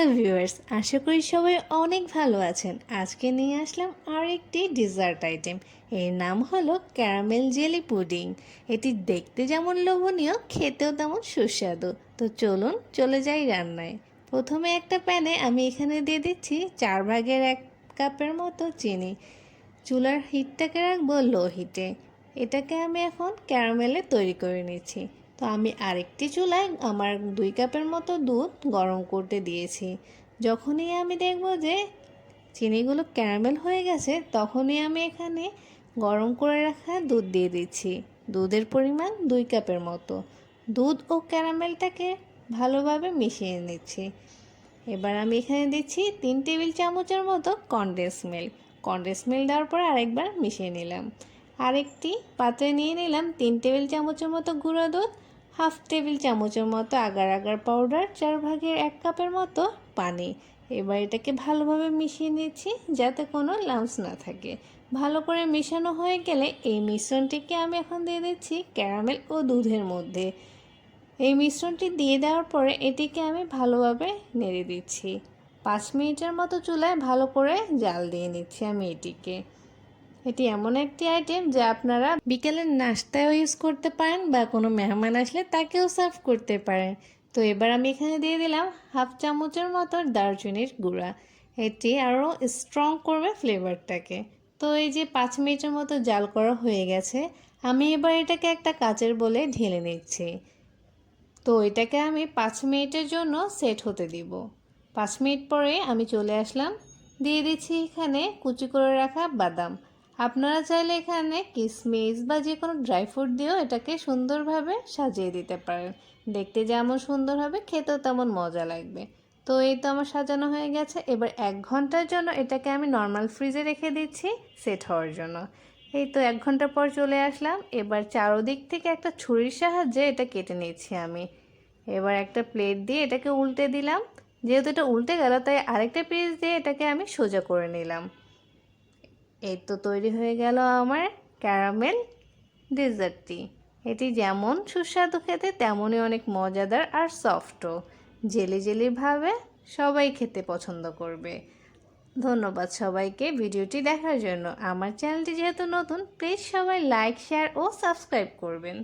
Hello viewers, আশা করি সবাই অনেক ভালো আছেন। আজকে নিয়ে আসলাম আরেকটি ডেজার্ট আইটেম। এর নাম হলো ক্যারামেল জেলি পুডিং। এটি দেখতে যেমন লোভনীয়, খেতেও তেমন সুস্বাদু। তো চলুন চলে যাই রান্নায়। প্রথমে একটা প্যানে আমি এখানে দিয়ে দিচ্ছি 1/4 কাপের মতো চিনি। চুলার হিটটাকে রাখবো লো হিটে। এটাকে আমি এখন ক্যারামেলে তৈরি করে নিচ্ছি। তো আমি আরেকটি চুলায় আমার 2 কাপের মতো দুধ গরম করতে দিয়েছি। যখনই আমি দেখব যে চিনিগুলো ক্যারামেল হয়ে গেছে, তখনই আমি এখানে গরম করে রাখা দুধ দিয়ে দিচ্ছি। দুধের পরিমাণ 2 কাপের মতো। দুধ ও ক্যারামেলটাকে ভালোভাবে মিশিয়ে নিচ্ছি। এবার আমি এখানে দিচ্ছি 3 টেবিল চামচের মতো কনডেন্স মিল্ক। কনডেন্স মিল্ক দেওয়ার পর আরেকবার মিশিয়ে নিলাম। আরেকটি পাত্রে নিয়ে নিলাম 3 টেবিল চামচের মতো গুঁড়ো দুধ, 1/2 টেবিল চামচের মতো আগার আগার পাউডার, 4/1 কাপের মতো পানি। এবার এটাকে ভালোভাবে মিশিয়ে নিচ্ছি যাতে কোনো লাম্পস না থাকে। ভালো করে মেশানো হয়ে গেলে এই মিশ্রণটিকে আমি এখন দিয়ে দিচ্ছি ক্যারামেল ও দুধের মধ্যে। এই মিশ্রণটি দিয়ে দেওয়ার পরে এটিকে আমি ভালোভাবে নেড়ে দিচ্ছি। 5 মিনিটের মতো চুলায় ভালো করে জাল দিয়ে নিচ্ছি আমি এটিকে। এটি এমন একটি আইটেম যা আপনারা বিকেলের নাস্তায়ও ইউজ করতে পারেন বা কোনো মেহমান আসলে তাকেও সার্ভ করতে পারেন। তো এবার আমি এখানে দিয়ে দিলাম 1/2 চামচের মতো দারচিনির গুঁড়া। এটি আরও স্ট্রং করবে ফ্লেভারটাকে। তো এই যে 5 মিনিটের মতো জাল করা হয়ে গেছে, আমি এবার এটাকে একটা কাচের বলে ঢেলে নিচ্ছি। তো এটাকে আমি 5 মিনিটের জন্য সেট হতে দিব। 5 মিনিট পরে আমি চলে আসলাম। দিয়ে দিচ্ছি এখানে কুচি করে রাখা বাদাম। আপনারা চাইলে এখানে কিশমিশ বা যে কোনো ড্রাই ফ্রুট দিয়েও এটাকে সুন্দরভাবে সাজিয়ে দিতে পারেন। দেখতে যেমন সুন্দর হবে, খেতেও তেমন মজা লাগবে। তো এই তো আমার সাজানো হয়ে গেছে। এবার 1 ঘন্টার জন্য এটাকে আমি নর্মাল ফ্রিজে রেখে দিচ্ছি সেট হওয়ার জন্য। এই তো 1 ঘন্টা পর চলে আসলাম। এবার চারদিক থেকে একটা ছুরির সাহায্যে এটা কেটে নিচ্ছি আমি। এবার একটা প্লেট দিয়ে এটাকে উল্টে দিলাম। যেহেতু এটা উল্টে গেল, তাই আরেকটা পিস দিয়ে এটাকে আমি সোজা করে নিলাম। এই তো তৈরি হয়ে গেল আমার ক্যারামেল ডেজার্টটি। এটি যেমন সুস্বাদু খেতে, তেমনই অনেক মজাদার আর সফটও। জেলি জেলিভাবে সবাই খেতে পছন্দ করবে। ধন্যবাদ সবাইকে ভিডিওটি দেখার জন্য। আমার চ্যানেলটি যেহেতু নতুন, প্লিজ সবাই লাইক, শেয়ার ও সাবস্ক্রাইব করবেন।